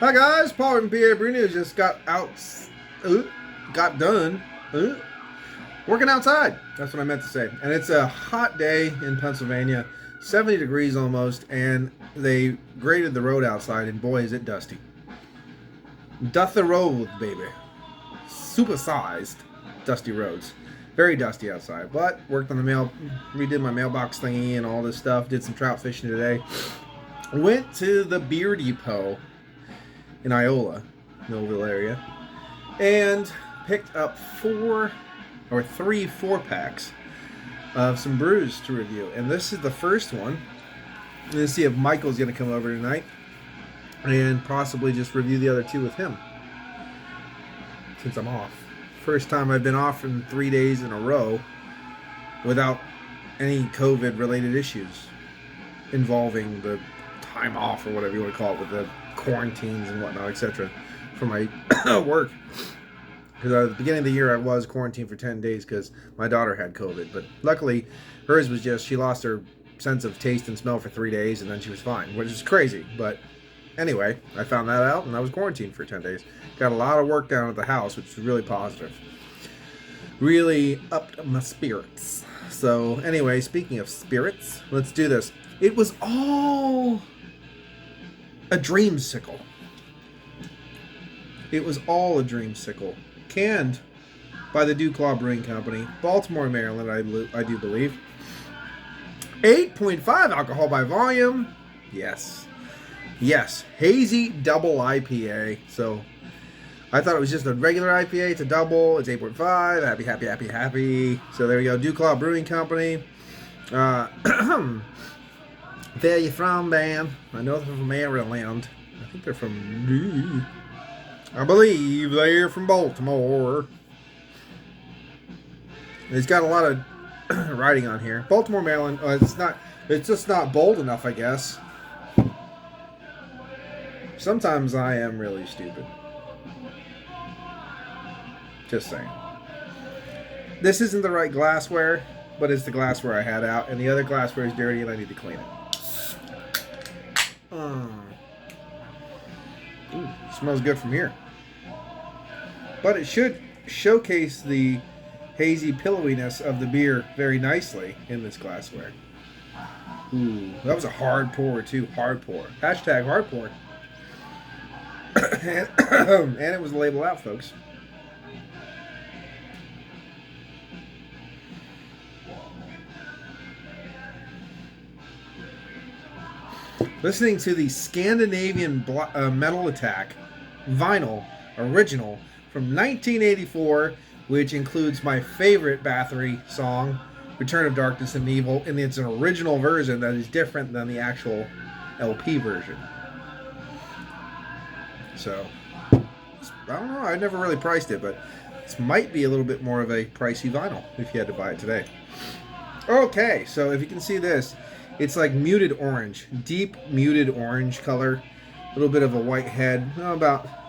Hi guys, Paul from PABrewNews just got done working outside. That's what I meant to say. And it's a hot day in Pennsylvania, 70 degrees almost, and they graded the road outside, and boy is it dusty. Doth the road, baby. Super-sized dusty roads. Very dusty outside, but worked on the redid my mailbox thingy and all this stuff. Did some trout fishing today. Went to the beer depot in Iola, Millville area, and picked up three 4-packs of some brews to review. And this is the first one. I'm going to see if Michael's going to come over tonight and possibly just review the other 2 with him, since I'm off. First time I've been off in 3 days in a row without any COVID-related issues involving the time off, or whatever you want to call it, with the quarantines and whatnot, etc. for my work. Because at the beginning of the year I was quarantined for 10 days because my daughter had COVID. But luckily, hers was just, she lost her sense of taste and smell for 3 days and then she was fine, which is crazy. But anyway, I found that out and I was quarantined for 10 days. Got a lot of work done at the house, which was really positive. Really upped my spirits. So anyway, speaking of spirits, let's do this. It was all a dreamsicle. It was all a dreamsicle. Canned by the DuClaw Brewing Company, Baltimore, Maryland, I do believe. 8.5 alcohol by volume. Yes. Yes. Hazy double IPA. So I thought it was just a regular IPA. It's a double. It's 8.5. Happy, happy, happy, happy. So there we go. DuClaw Brewing Company. Where you from, man? I know they're from Maryland. I think they're from... I believe they're from Baltimore. It's got a lot of writing on here. Baltimore, Maryland. It's just not bold enough, I guess. Sometimes I am really stupid. Just saying. This isn't the right glassware, but it's the glassware I had out, and the other glassware is dirty and I need to clean it. Ooh, smells good from here. But it should showcase the hazy pillowiness of the beer very nicely in this glassware. Ooh, that was a hard pour too. Hard pour. Hashtag hard pour. And it was labeled out, folks. Listening to the Scandinavian Metal Attack vinyl original from 1984, which includes my favorite Bathory song, Return of Darkness and Evil, and it's an original version that is different than the actual LP version. So, I don't know, I never really priced it, but this might be a little bit more of a pricey vinyl if you had to buy it today. Okay, so if you can see this, it's like muted orange, deep muted orange color, a little bit of a white head,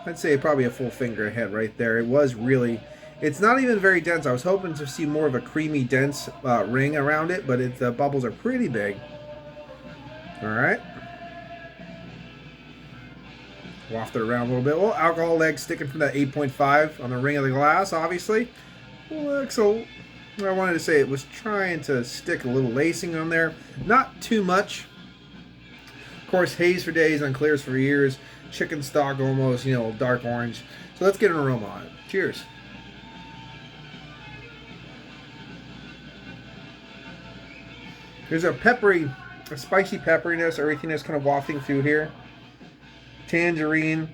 I'd say probably a full finger head right there. It was really, it's not even very dense. I was hoping to see more of a creamy, dense ring around it, but the bubbles are pretty big. All right. Waft it around a little bit. Well, alcohol leg sticking from that 8.5 on the ring of the glass, obviously. So I wanted to say it was trying to stick a little lacing on there. Not too much. Of course, haze for days on clears for years. Chicken stock almost, dark orange. So let's get an aroma on it. Cheers. There's a spicy pepperiness, everything that's kind of wafting through here. Tangerine.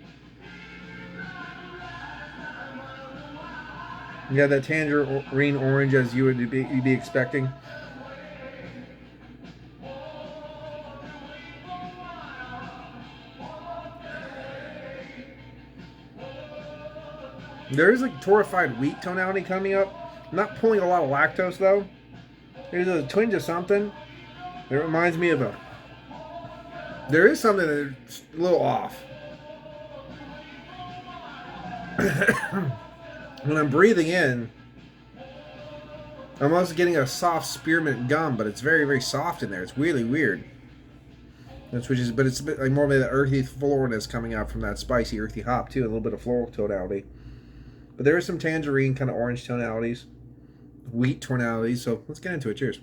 You have that tangerine orange as you would be expecting. There is a torrefied wheat tonality coming up. I'm not pulling a lot of lactose though. There's a twinge of something. It reminds me of there is something that's a little off. When I'm breathing in, I'm also getting a soft spearmint gum, but it's very, very soft in there. It's really weird. which is, but it's a bit like more of that earthy floralness coming out from that spicy earthy hop too, a little bit of floral tonality. But there is some tangerine kind of orange tonalities, wheat tonalities. So let's get into it. Cheers.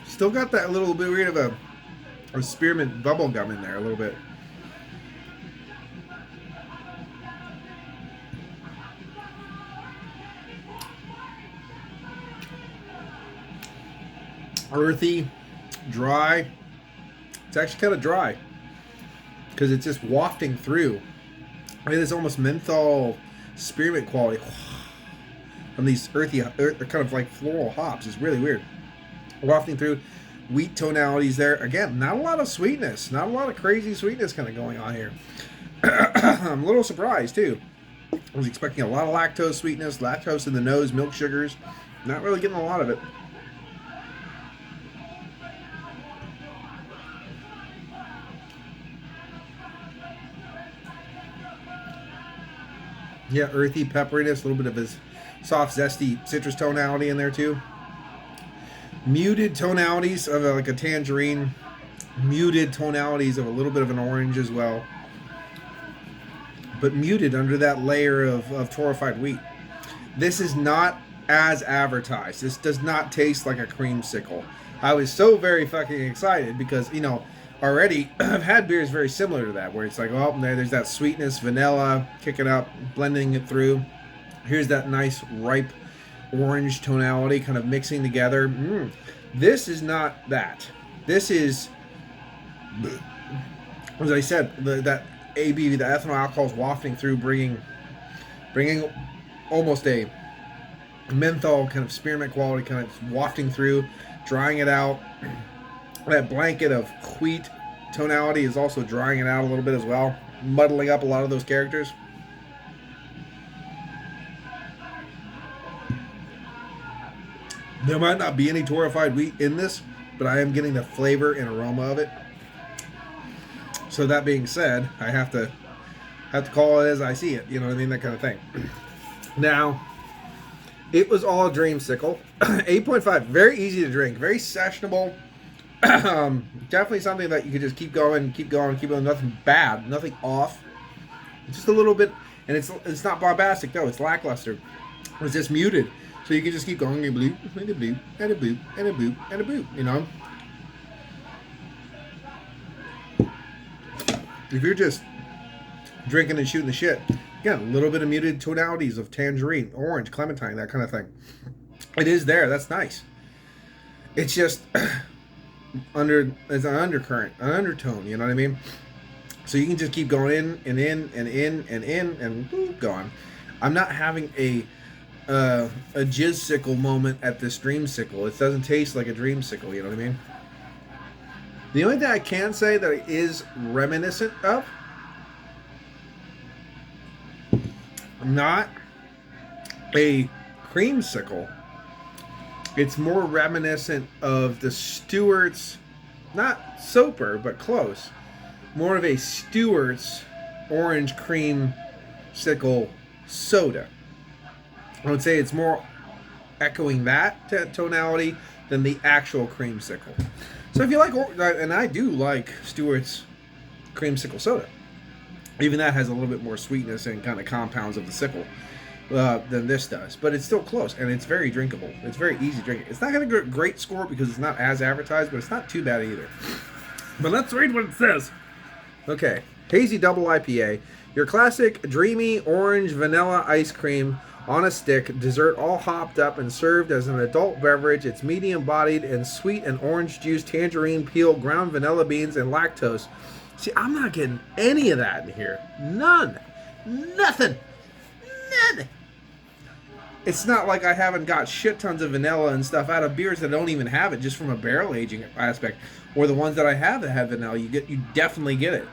Still got that little bit weird of a spearmint bubble gum in there a little bit. Earthy, dry. It's actually kind of dry because it's just wafting through. I mean, it's almost menthol spearmint quality from these earthy, kind of like floral hops. It's really weird. Wafting through, wheat tonalities there. Again, not a lot of sweetness, not a lot of crazy sweetness kind of going on here. I'm a little surprised too. I was expecting a lot of lactose sweetness, lactose in the nose, milk sugars. Not really getting a lot of it. Yeah, earthy pepperiness, a little bit of his soft, zesty citrus tonality in there too. Muted tonalities of like a tangerine. Muted tonalities of a little bit of an orange as well. But muted under that layer of torrefied wheat. This is not as advertised. This does not taste like a creamsicle. I was so very fucking excited because, you know, already I've had beers very similar to that, where it's like, oh, there's that sweetness, vanilla, kicking up, blending it through. Here's that nice ripe orange tonality kind of mixing together. This is not that. This is, as I said, that ABV, the ethanol alcohol is wafting through, bringing almost a menthol kind of spearmint quality, kind of wafting through, drying it out. That blanket of wheat tonality is also drying it out a little bit as well, muddling up a lot of those characters. There might not be any torrefied wheat in this, but I am getting the flavor and aroma of it. So that being said, I have to call it as I see it. You know what I mean? That kind of thing. Now, it was all a dreamsicle. 8.5, very easy to drink, very sessionable. Definitely something that you could just keep going. Nothing bad, nothing off. Just a little bit, and it's not bombastic though. It's lackluster. It's just muted, so you can just keep going. And a bloop, and a bloop, and a bloop, and a bloop, and a bloop. You know, if you're just drinking and shooting the shit, again, a little bit of muted tonalities of tangerine, orange, clementine, that kind of thing. It is there. That's nice. It's just there's an undercurrent, an undertone, you know what I mean? So you can just keep going in and in and in and in and boop, going. I'm not having a jizzsicle moment at this dreamsicle. It doesn't taste like a dreamsicle, you know what I mean? The only thing I can say that it is reminiscent of, not a creamsicle, it's more reminiscent of the Stewart's, not Soper, but close. More of a Stewart's orange creamsicle soda. I would say it's more echoing that tonality than the actual creamsicle. So if you like, and I do like Stewart's creamsicle soda. Even that has a little bit more sweetness and kind of compounds of the sickle than this does, but it's still close and it's very drinkable. It's very easy to drink. It's not going to get a great score because it's not as advertised, but it's not too bad either. But let's read what it says. Okay, hazy double IPA, your classic dreamy orange vanilla ice cream on a stick dessert, all hopped up and served as an adult beverage. It's medium bodied and sweet and orange juice, tangerine peel, ground vanilla beans, and lactose. See, I'm not getting any of that in here. None. Nothing. None. It's not like I haven't got shit tons of vanilla and stuff out of beers that don't even have it, just from a barrel aging aspect. Or the ones that I have that have vanilla, you definitely get it.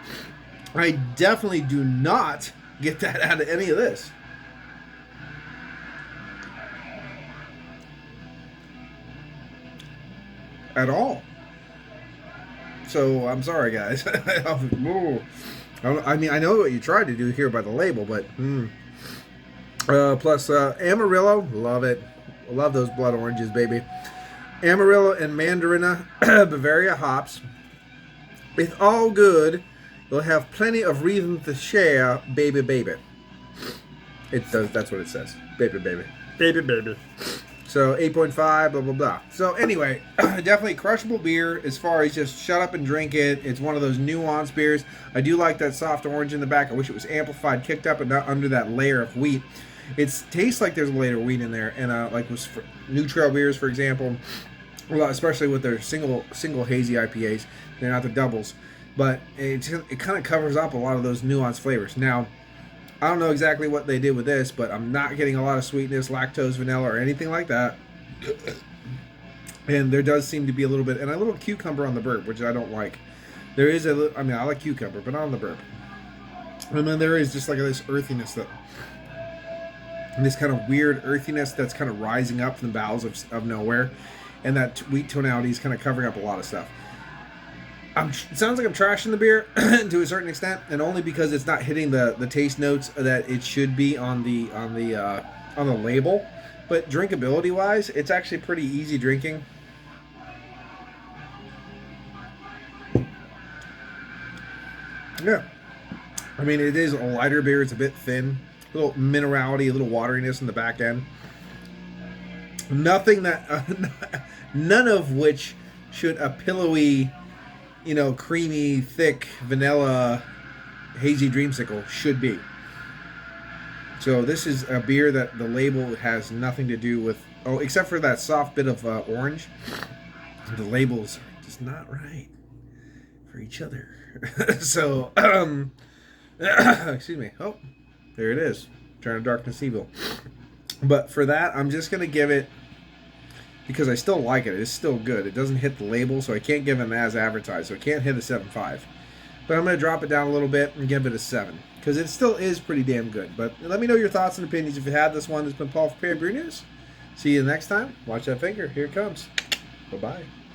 I definitely do not get that out of any of this. At all. So I'm sorry, guys. I mean, I know what you tried to do here by the label, but plus Amarillo, love it. Love those blood oranges, baby. Amarillo and Mandarina Bavaria hops. It's all good. You'll have plenty of reason to share, baby, baby. It does. That's what it says, baby, baby, baby, baby. So 8.5, blah blah blah. So anyway, definitely crushable beer as far as just shut up and drink it. It's one of those nuanced beers. I do like that soft orange in the back. I wish it was amplified, kicked up, and not under that layer of wheat. It tastes like there's a layer of wheat in there, and like with New Trail beers, for example, well, especially with their single hazy IPAs, they're not the doubles, but it kind of covers up a lot of those nuanced flavors. Now, I don't know exactly what they did with this, but I'm not getting a lot of sweetness, lactose, vanilla, or anything like that. And there does seem to be a little bit, and a little cucumber on the burp, which I don't like. There is I mean, I like cucumber, but not on the burp. And then there is just like this earthiness, this kind of weird earthiness that's kind of rising up from the bowels of nowhere. And that wheat tonality is kind of covering up a lot of stuff. It sounds like I'm trashing the beer to a certain extent, and only because it's not hitting the taste notes that it should be on the label. But drinkability wise, it's actually pretty easy drinking. Yeah, I mean, it is a lighter beer. It's a bit thin, a little minerality, a little wateriness in the back end. Nothing that, none of which should a pillowy, creamy, thick, vanilla, hazy dreamsicle should be. So this is a beer that the label has nothing to do with, except for that soft bit of orange. The labels are just not right for each other. So, excuse me. Oh, there it is. Turn of Darkness Evil. But for that, I'm just going to give it, because I still like it. It's still good. It doesn't hit the label, so I can't give it as advertised. So I can't hit a 7.5. But I'm going to drop it down a little bit and give it a 7. Because it still is pretty damn good. But let me know your thoughts and opinions if you had this one. This has been Paul for PABrewNews. See you next time. Watch that finger. Here it comes. Bye-bye.